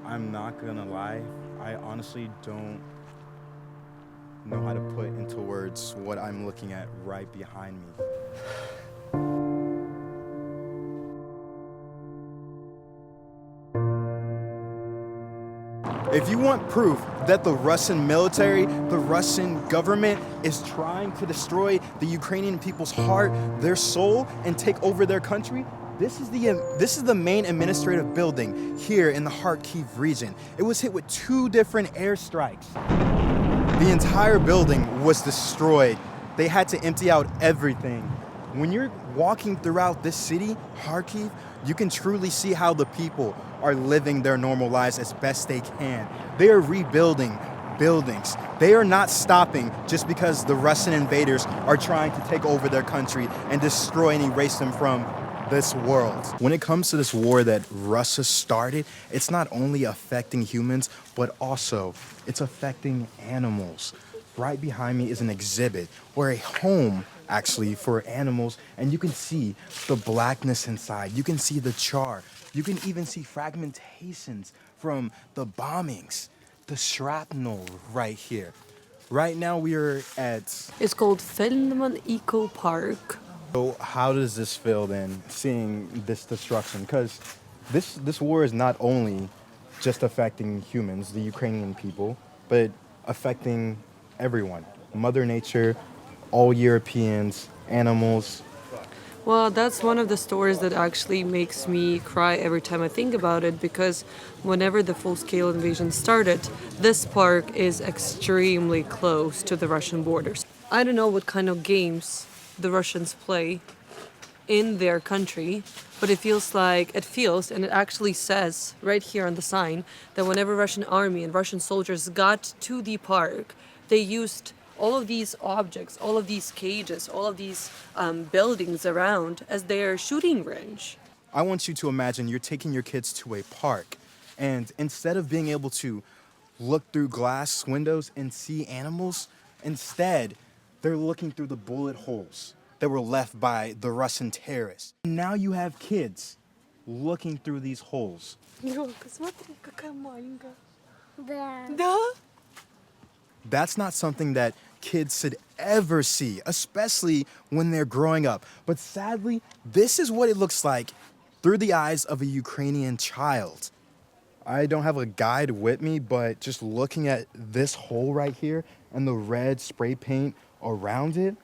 I'm not gonna lie, I honestly don't know how to put into words what I'm looking at right behind me. If you want proof that the Russian military, the Russian government is trying to destroy the Ukrainian people's heart, their soul, and take over their country, this is the main administrative building here in the Kharkiv region. It was hit with 2 different airstrikes. The entire building was destroyed. They had to empty out everything. When you're walking throughout this city, Kharkiv, you can truly see how the people are living their normal lives as best they can. They are rebuilding buildings. They are not stopping just because the Russian invaders are trying to take over their country and destroy and erase them from this world. When it comes to this war that Russia started, it's not only affecting humans, but also it's affecting animals. Right behind me is an exhibit or a home actually for animals, and you can see the blackness inside. You can see the char. You can even see fragmentations from the bombings, the shrapnel right here. Right now we are at... It's called Feldman Eco Park. So how does this feel then, seeing this destruction? Because this war is not only just affecting humans, the Ukrainian people, but affecting everyone. Mother Nature, all Europeans, animals. Well, that's one of the stories that actually makes me cry every time I think about it, because whenever the full-scale invasion started, this park is extremely close to the Russian borders. I don't know what kind of games the Russians play in their country, but it feels, and it actually says right here on the sign, that whenever Russian army and Russian soldiers got to the park, they used all of these objects, all of these cages, all of these buildings around as their shooting range. I want you to imagine you're taking your kids to a park, and instead of being able to look through glass windows and see animals, instead they're looking through the bullet holes that were left by the Russian terrorists. And now you have kids looking through these holes. That's not something that kids should ever see, especially when they're growing up. But sadly, this is what it looks like through the eyes of a Ukrainian child. I don't have a guide with me, but just looking at this hole right here and the red spray paint around it,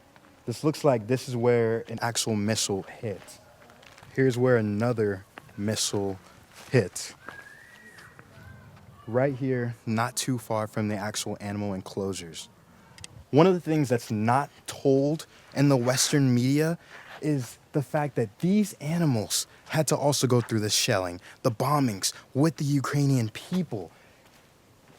this looks like this is where an actual missile hit. Here's where another missile hit. Right here, not too far from the actual animal enclosures. One of the things that's not told in the Western media is the fact that these animals had to also go through the shelling, the bombings with the Ukrainian people.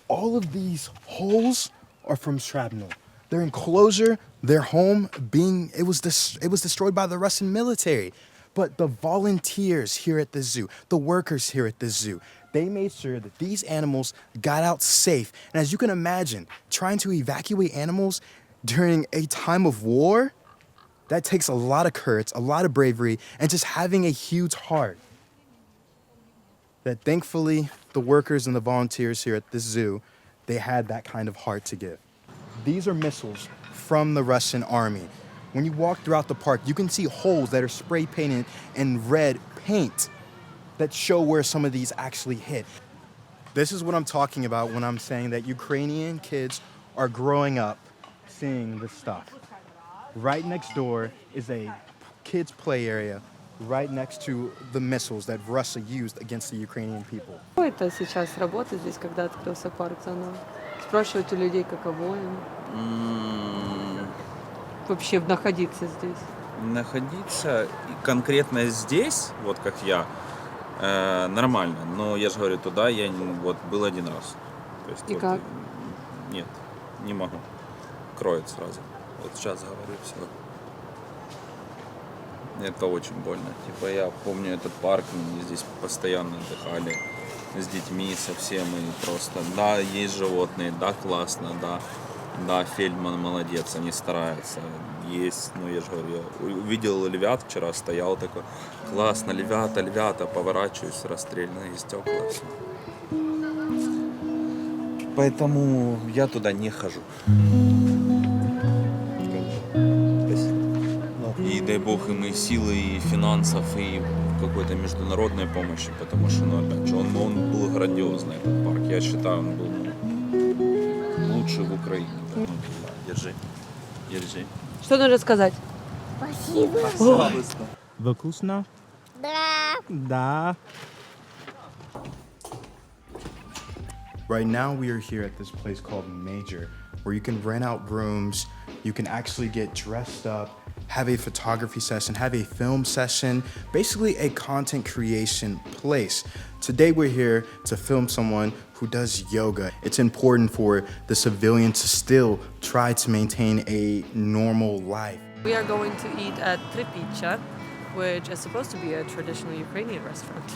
All of these holes are from shrapnel. Their enclosure, their home, it was destroyed by the Russian military. But the volunteers here at the zoo, the workers here at the zoo, they made sure that these animals got out safe. And as you can imagine, trying to evacuate animals during a time of war, that takes a lot of courage, a lot of bravery, and just having a huge heart. That thankfully, the workers and the volunteers here at the zoo, they had that kind of heart to give. These are missiles from the Russian army. When you walk throughout the park, you can see holes that are spray painted in red paint that show where some of these actually hit. This is what I'm talking about when I'm saying that Ukrainian kids are growing up seeing this stuff. Right next door is a kids' play area, right next to the missiles that Russia used against the Ukrainian people. Что это сейчас работает здесь, когда открылся парк заново? Спрашивают у людей, каково им вообще находиться здесь. Находиться конкретно здесь, вот как я, нормально. Но я же говорю, туда я вот был один раз. То есть, И вот, как? Нет, не могу. Кроет сразу. Вот сейчас говорю, все. Это очень больно. Типа я помню этот парк, мы здесь постоянно отдыхали с детьми, со всем, и просто, да, есть животные, да, классно, да, Фельдман молодец, они стараются, есть, ну, я же говорю, я увидел львят вчера, стоял такой, классно, львята, поворачиваюсь, расстрельные стекла, все. Поэтому я туда не хожу. И дай бог им и силы, и финансов, и какой-то международной помощи, потому что, ну, опять же, он был грандиозный, этот парк. Я считаю, он был лучший в Украине. Да. Держи, держи. Что нужно сказать? Спасибо. Вкусно? Да. Da. Right now we are here at this place called Major, where you can rent out rooms, you can actually get dressed up, have a photography session, have a film session, basically a content creation place. Today we're here to film someone who does yoga. It's important for the civilian to still try to maintain a normal life. We are going to eat at Tripitcha, which is supposed to be a traditional Ukrainian restaurant.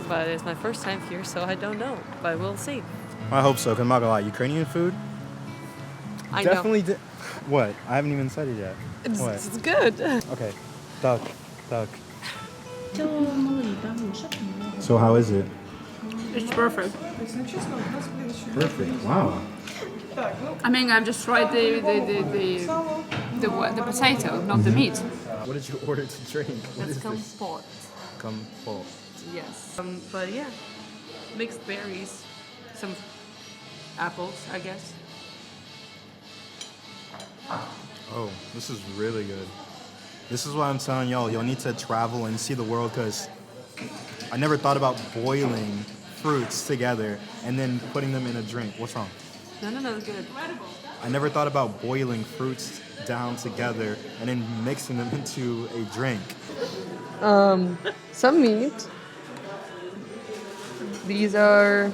But it's my first time here, so I don't know. But we'll see. I hope so, because I'm not gonna lie, Ukrainian food? I Definitely. know. What? I haven't even said it yet. What? It's good. Okay. Duck. So how is it? It's perfect. Perfect. Wow. I mean, I've just tried the potato, not the meat. What did you order to drink? What That's is this? compote. Compote. Yes. But yeah, mixed berries, some apples, I guess. Oh, this is really good. This is why I'm telling y'all need to travel and see the world, because I never thought about boiling fruits together and then putting them in a drink. What's wrong? No, it's good. I never thought about boiling fruits down together and then mixing them into a drink. Some meat. These are,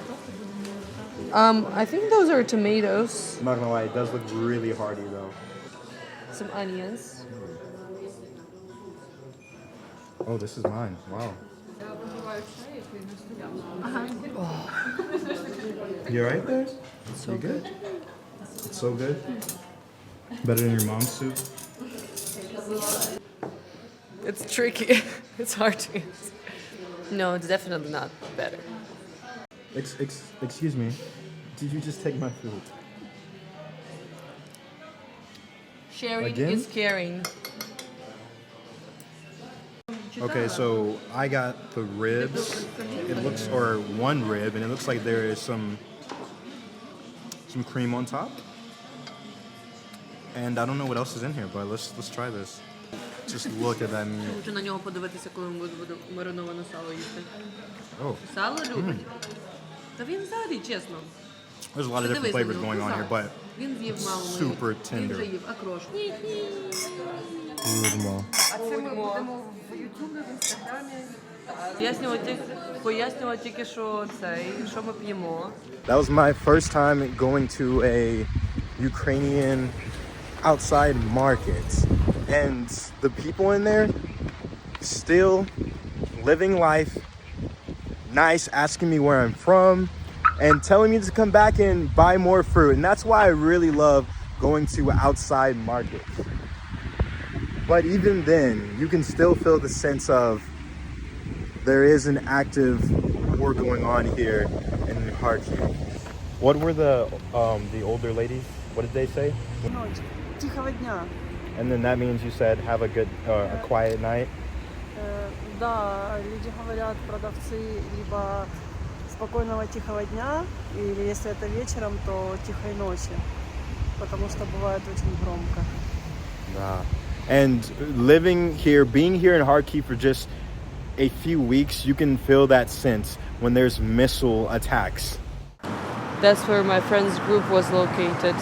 I think those are tomatoes. I'm not gonna lie, it does look really hearty though. Some onions. Oh, this is mine. Wow. You alright there? So You good? It's so good. Better than your mom's soup? It's tricky. It's hard to answer. No, it's definitely not better. Excuse me. Did you just take my food? Sharing Again? is caring. Okay, so I got the ribs. It looks, or one rib, and it looks like there is some cream on top. And I don't know what else is in here, but let's try this. Just look at that meat. Хочу на нього подивитися, коли ми будемо мариноване сало їсти. Oh, Сало любить. Та він взагалі, чесно. there's a lot of different Подивись на flavors нього, going on here, but Він з'їв мало. super Він tender. вже їв окрошку. Пояснювати тільки, що що ми п'ємо. That was my first time going to a Ukrainian outside market. And the people in there still living life, nice, asking me where I'm from, and telling me to come back and buy more fruit. And that's why I really love going to outside markets. But even then, you can still feel the sense of there is an active war going on here in Kharkiv. What were the older ladies? What did they say? Тихого дня. And then that means you said have a good, a quiet night. Да, люди говорят, продавцы, либо спокойного тихого дня, или если это вечером, то тихой ночи, потому что бывает очень громко. And living here, being here in Kharkiv for just a few weeks, you can feel that sense when there's missile attacks. That's where my friend's group was located.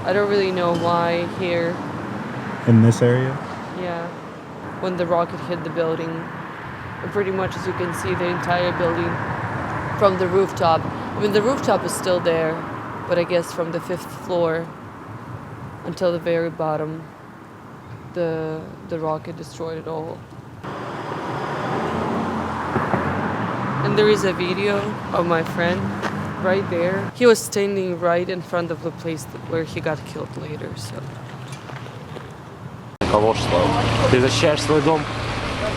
I don't really know why here. In this area? Yeah. When the rocket hit the building. And pretty much, as you can see, the entire building from the rooftop. I mean, the rooftop is still there, but I guess from the 5th floor until the very bottom, the rocket destroyed it all. And there is a video of my friend right there. He was standing right in front of the place where he got killed later, so. Кого что? Ты защищаешь свой дом.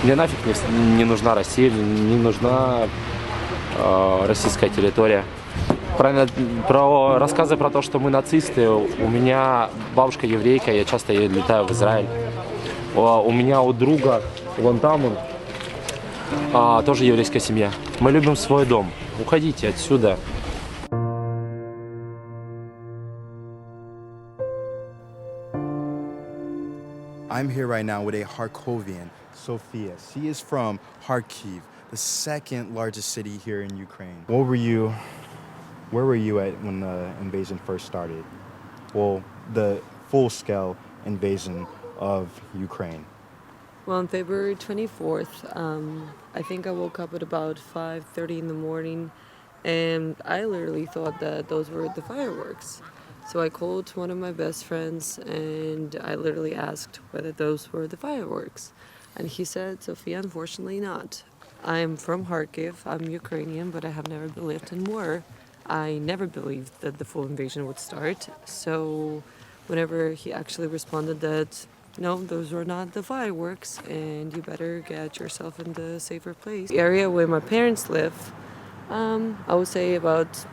Мне нафиг не нужна Россия, не нужна российская территория. Про рассказы про то, что мы нацисты. У меня бабушка еврейка, я часто летаю в Израиль. У меня у друга вон там тоже еврейская семья. Мы любим свой дом. Уходите отсюда. I'm here right now with a Kharkovian, Sophia. She is from Kharkiv, the second largest city here in Ukraine. Where were you at when the invasion first started? Well, the full-scale invasion of Ukraine. Well, on February 24th, I think I woke up at about 5:30 in the morning, and I literally thought that those were the fireworks. So I called one of my best friends, and I literally asked whether those were the fireworks. And he said, Sophia, unfortunately not. I'm from Kharkiv, I'm Ukrainian, but I have never lived in war. I never believed that the full invasion would start. So whenever he actually responded that, no, those were not the fireworks, and you better get yourself in the safer place. The area where my parents live, I would say about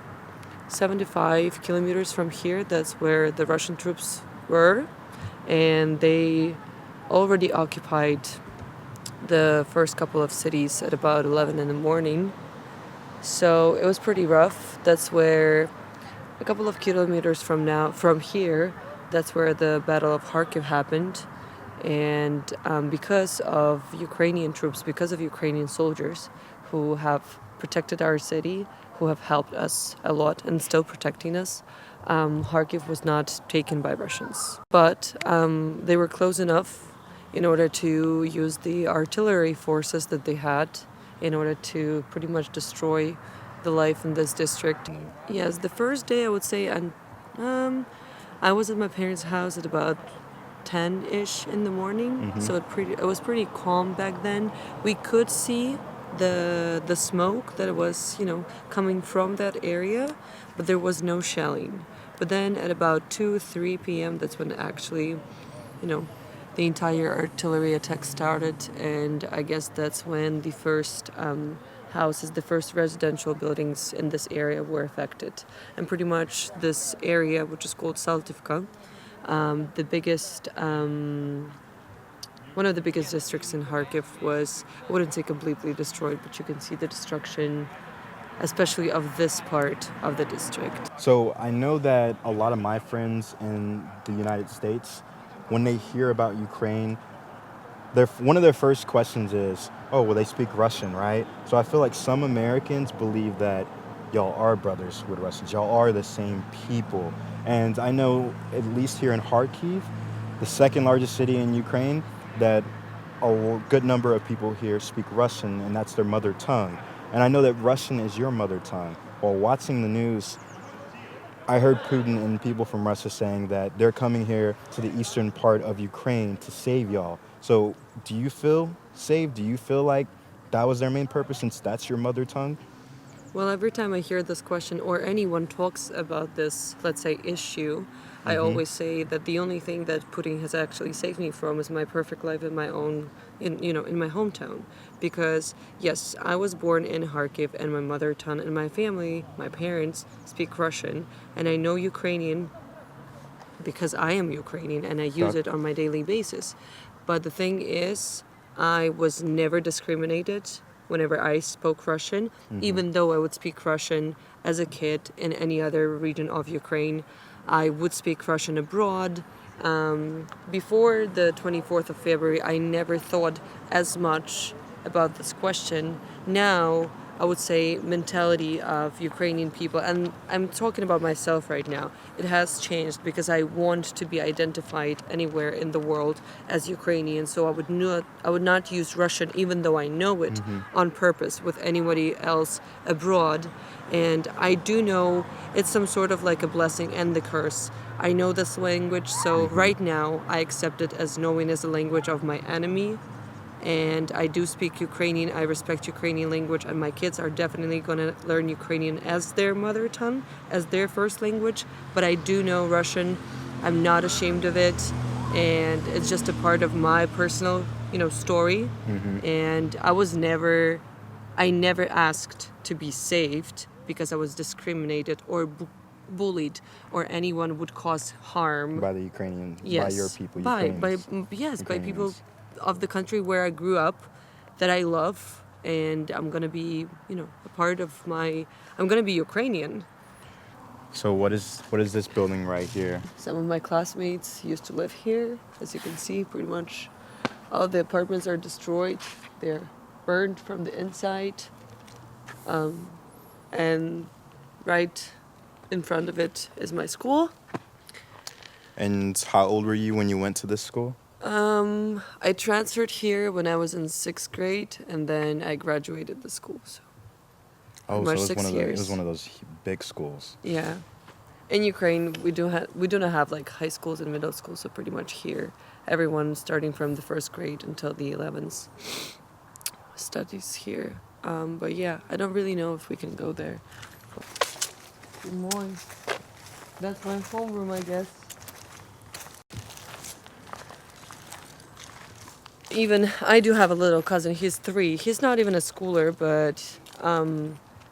75 kilometers from here, that's where the Russian troops were, and they already occupied the first couple of cities at about 11 in the morning. So it was pretty rough. That's where a couple of kilometers from here, that's where the Battle of Kharkiv happened. And because of Ukrainian troops, because of Ukrainian soldiers who have protected our city, who have helped us a lot and still protecting us, Kharkiv was not taken by Russians. But they were close enough in order to use the artillery forces that they had in order to pretty much destroy the life in this district. Yes, the first day I would say I was at my parents' house at about 10-ish in the morning, so it was pretty calm back then. We could see the smoke that was, coming from that area, but there was no shelling. But then at about 2-3 p.m., that's when actually, the entire artillery attack started, and I guess that's when the first houses, the first residential buildings in this area were affected. And pretty much this area, which is called Saltivka, the biggest, one of the biggest districts in Kharkiv was, I wouldn't say completely destroyed, but you can see the destruction, especially of this part of the district. So I know that a lot of my friends in the United States, when they hear about Ukraine, one of their first questions is, oh, well, they speak Russian, right? So I feel like some Americans believe that y'all are brothers with Russians. Y'all are the same people. And I know, at least here in Kharkiv, the second largest city in Ukraine, that a good number of people here speak Russian, and that's their mother tongue. And I know that Russian is your mother tongue. While watching the news, I heard Putin and people from Russia saying that they're coming here to the eastern part of Ukraine to save y'all. So do you feel safe? Do you feel like that was their main purpose since that's your mother tongue? Well, every time I hear this question or anyone talks about this, let's say, issue, I always say that the only thing that Putin has actually saved me from is my perfect life in my own, in my hometown. Because yes, I was born in Kharkiv, and my mother tongue and my family, my parents speak Russian, and I know Ukrainian because I am Ukrainian and I use it on my daily basis. But the thing is, I was never discriminated whenever I spoke Russian, even though I would speak Russian as a kid in any other region of Ukraine. I would speak Russian abroad. Before the 24th of February, I never thought as much about this question. Now, I would say mentality of Ukrainian people, and I'm talking about myself right now, it has changed because I want to be identified anywhere in the world as Ukrainian, so I would not use Russian even though I know it on purpose with anybody else abroad. And I do know it's some sort of like a blessing and the curse. I know this language, so right now I accept it as knowing as a language of my enemy. And I do speak Ukrainian, I respect Ukrainian language, and my kids are definitely going to learn Ukrainian as their mother tongue, as their first language. But I do know Russian. I'm not ashamed of it, and it's just a part of my personal, story. And I never asked to be saved because I was discriminated or bullied, or anyone would cause harm. By the Ukrainian, Yes. by your people, By Ukrainians. by people Ukrainians. of the country where I grew up, that I love, and I'm gonna be, a part of I'm gonna be Ukrainian. So what is this building right here? Some of my classmates used to live here. As you can see, pretty much all the apartments are destroyed. They're burned from the inside. And right in front of it is my school. And how old were you when you went to this school? I transferred here when I was in 6th grade, and then I graduated the school. So Oh, much so 6 it years. was one of those big schools. yeah, in Ukraine we do not have like high schools and middle schools. So pretty much here, everyone starting from the 1st grade until the 11th studies here. But yeah, I don't really know if we can go there. Good morning. That's my homeroom, I guess. Even I do have a little cousin. He's 3. He's not even a schooler, but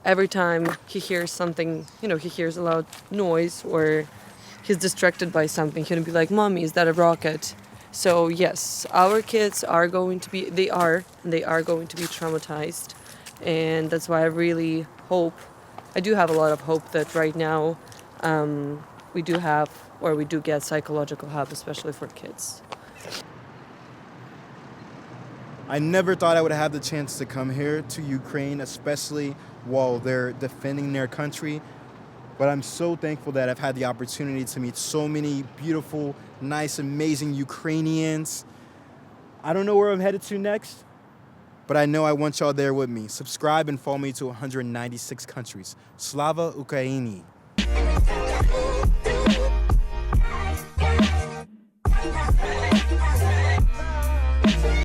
every time he hears something, he hears a loud noise or he's distracted by something, he'll be like, "Mommy, is that a rocket?" So yes, our kids are going to be, they are going to be traumatized, and that's why I really hope, I do have a lot of hope that right now we do get psychological help, especially for kids. I never thought I would have the chance to come here to Ukraine, especially while they're defending their country. But I'm so thankful that I've had the opportunity to meet so many beautiful, nice, amazing Ukrainians. I don't know where I'm headed to next, but I know I want y'all there with me. Subscribe and follow me to 196 countries. Slava Ukraini.